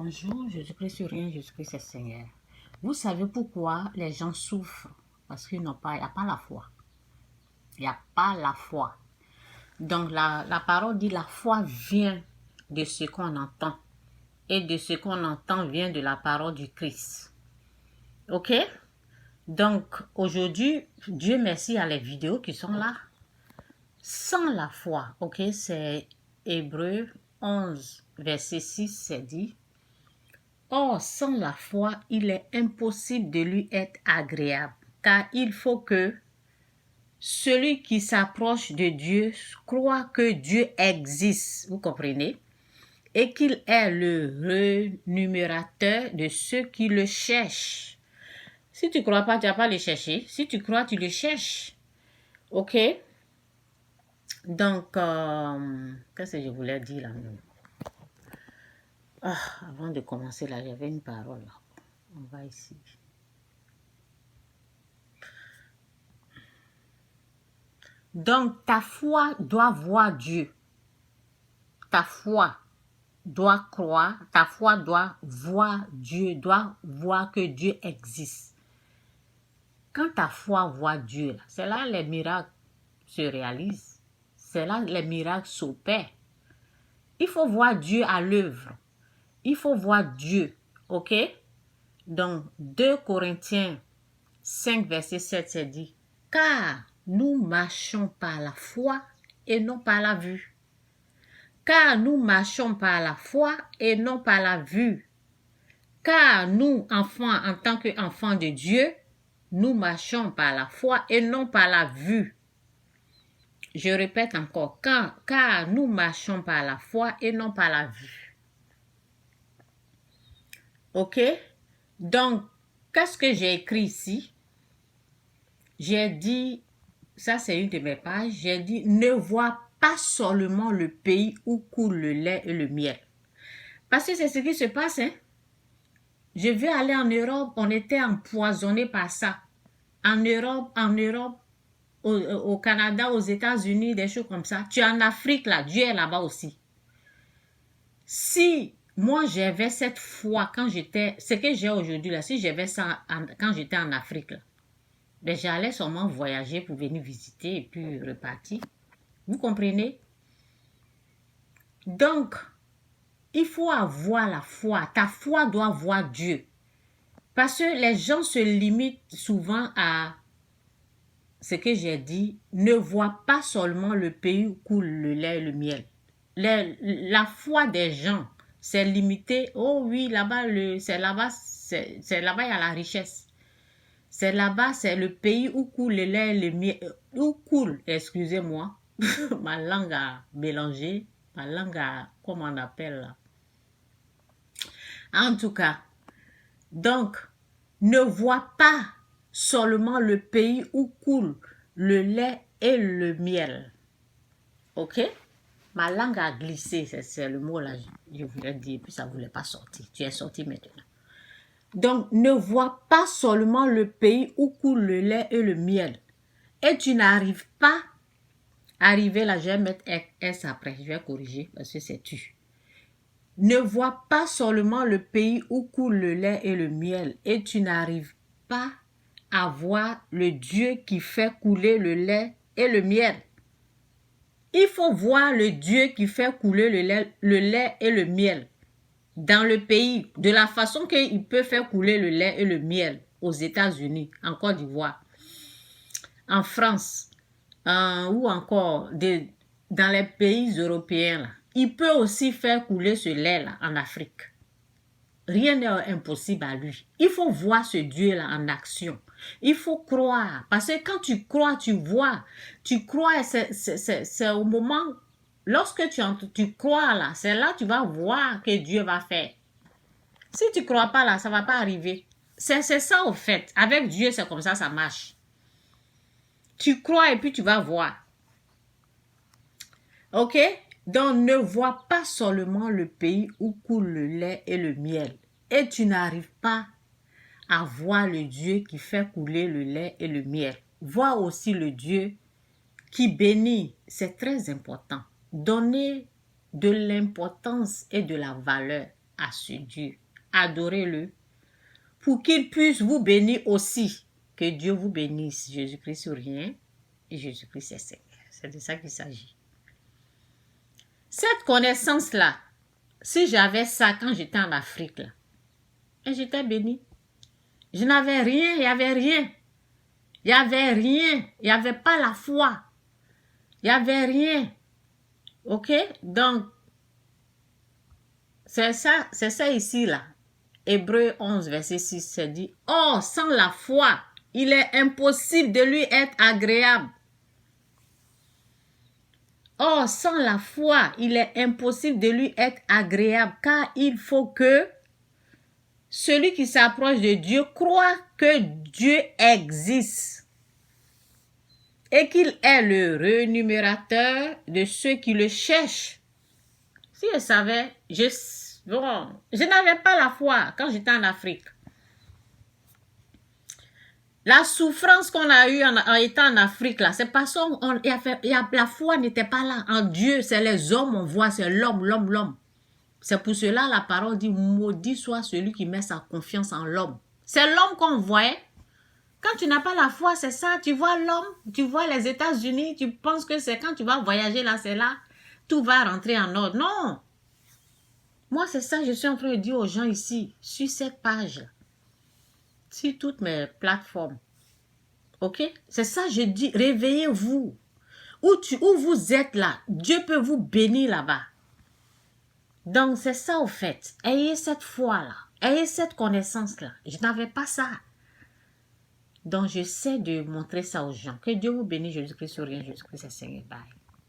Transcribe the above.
Bonjour, Jésus-Christ sur rien, Jésus-Christ est Seigneur. Vous savez pourquoi les gens souffrent? Parce qu'il n'y a pas la foi. Il n'y a pas la foi. Donc la parole dit la foi vient de ce qu'on entend. Et de ce qu'on entend vient de la parole du Christ. Ok? Donc aujourd'hui, Dieu merci à les vidéos qui sont là. Sans la foi, ok? C'est Hébreux 11, verset 6, c'est dit. Or, sans la foi, il est impossible de lui être agréable, car il faut que celui qui s'approche de Dieu croit que Dieu existe, vous comprenez, et qu'il est le rémunérateur de ceux qui le cherchent. Si tu ne crois pas, tu ne vas pas le chercher. Si tu crois, tu le cherches. Ok? Donc, qu'est-ce que je voulais dire là? Avant de commencer là, j'avais une parole là. On va ici. Donc, ta foi doit voir Dieu. Ta foi doit croire, ta foi doit voir Dieu, doit voir que Dieu existe. Quand ta foi voit Dieu, c'est là que les miracles se réalisent. C'est là que les miracles s'opèrent. Il faut voir Dieu à l'œuvre. Il faut voir Dieu. Ok? Donc, 2 Corinthiens 5, verset 7, c'est dit, « Car nous marchons par la foi et non par la vue. Car nous marchons par la foi et non par la vue. Car nous, enfants, en tant qu'enfants de Dieu, nous marchons par la foi et non par la vue. » Je répète encore, car nous marchons par la foi et non par la vue. Ok? Donc, qu'est-ce que j'ai écrit ici? J'ai dit, ça c'est une de mes pages, j'ai dit, ne vois pas seulement le pays où coule le lait et le miel. Parce que c'est ce qui se passe, hein. Je vais aller en Europe, on était empoisonné par ça. En Europe, au Canada, aux États-Unis, des choses comme ça. Tu es en Afrique, là, Dieu est là-bas aussi. Si moi j'avais cette foi quand j'étais, ce que j'ai aujourd'hui là, si j'avais ça quand j'étais en Afrique là, ben j'allais seulement voyager pour venir visiter et puis repartir. Vous comprenez? Donc, il faut avoir la foi. Ta foi doit voir Dieu. Parce que les gens se limitent souvent à ce que j'ai dit. Ne vois pas seulement le pays où coule le lait et le miel. La foi des gens, c'est limité. Oh oui, là-bas, c'est là-bas, il y a la richesse. C'est là-bas, c'est le pays où coule le lait et le miel. Où coule, excusez-moi, ma langue a mélangé. Ma langue a, comment on appelle là? En tout cas, donc, ne vois pas seulement le pays où coule le lait et le miel. Ok? Ma langue a glissé, c'est le mot là, je voulais dire, puis ça ne voulait pas sortir. Tu es sorti maintenant. Donc, ne vois pas seulement le pays où coule le lait et le miel. Et tu n'arrives pas à arriver là, je vais mettre S après, je vais corriger parce que c'est tu. Ne vois pas seulement le pays où coule le lait et le miel et tu n'arrives pas à voir le Dieu qui fait couler le lait et le miel. Il faut voir le Dieu qui fait couler le lait et le miel dans le pays, de la façon qu'il peut faire couler le lait et le miel aux États-Unis, en Côte d'Ivoire, en France, ou encore dans les pays européens. Là. Il peut aussi faire couler ce lait-là en Afrique. Rien n'est impossible à lui. Il faut voir ce Dieu-là en action. Il faut croire. Parce que quand tu crois, tu vois. Tu crois, c'est au moment... Lorsque tu crois là, c'est là que tu vas voir que Dieu va faire. Si tu ne crois pas là, ça ne va pas arriver. C'est ça au fait. Avec Dieu, c'est comme ça marche. Tu crois et puis tu vas voir. Ok? Donc, ne vois pas seulement le pays où coule le lait et le miel. Et tu n'arrives pas à voir le Dieu qui fait couler le lait et le miel. Vois aussi le Dieu qui bénit. C'est très important. Donner de l'importance et de la valeur à ce Dieu. Adorez-le pour qu'il puisse vous bénir aussi. Que Dieu vous bénisse. Jésus-Christ sur rien et Jésus-Christ est Seigneur. C'est de ça qu'il s'agit. Cette connaissance-là, si j'avais ça quand j'étais en Afrique, là, et j'étais bénie. Je n'avais rien, il n'y avait rien. Il n'y avait rien. Il n'y avait pas la foi. Il n'y avait rien. Ok? Donc, c'est ça ici, là. Hébreux 11, verset 6, c'est dit, « Oh, sans la foi, il est impossible de lui être agréable. » Oh, sans la foi, il est impossible de lui être agréable, car il faut que celui qui s'approche de Dieu croit que Dieu existe et qu'il est le rémunérateur de ceux qui le cherchent. Si je savais, je n'avais pas la foi quand j'étais en Afrique. La souffrance qu'on a eue en étant en Afrique, là, c'est parce que la foi n'était pas là. En Dieu, c'est les hommes, on voit, c'est l'homme. C'est pour cela la parole dit, maudit soit celui qui met sa confiance en l'homme. C'est l'homme qu'on voit. Quand tu n'as pas la foi, c'est ça. Tu vois l'homme, tu vois les États-Unis, tu penses que c'est quand tu vas voyager là, c'est là, tout va rentrer en ordre. Non. Moi, c'est ça que je suis en train de dire aux gens ici, sur cette page, sur toutes mes plateformes. Ok? C'est ça que je dis, réveillez-vous. Où vous êtes là, Dieu peut vous bénir là-bas. Donc, c'est ça au fait. Ayez cette foi-là. Ayez cette connaissance-là. Je n'avais pas ça. Donc, j'essaie de montrer ça aux gens. Que Dieu vous bénisse, Jésus-Christ sur rien, Jésus-Christ est Seigneur. Bye.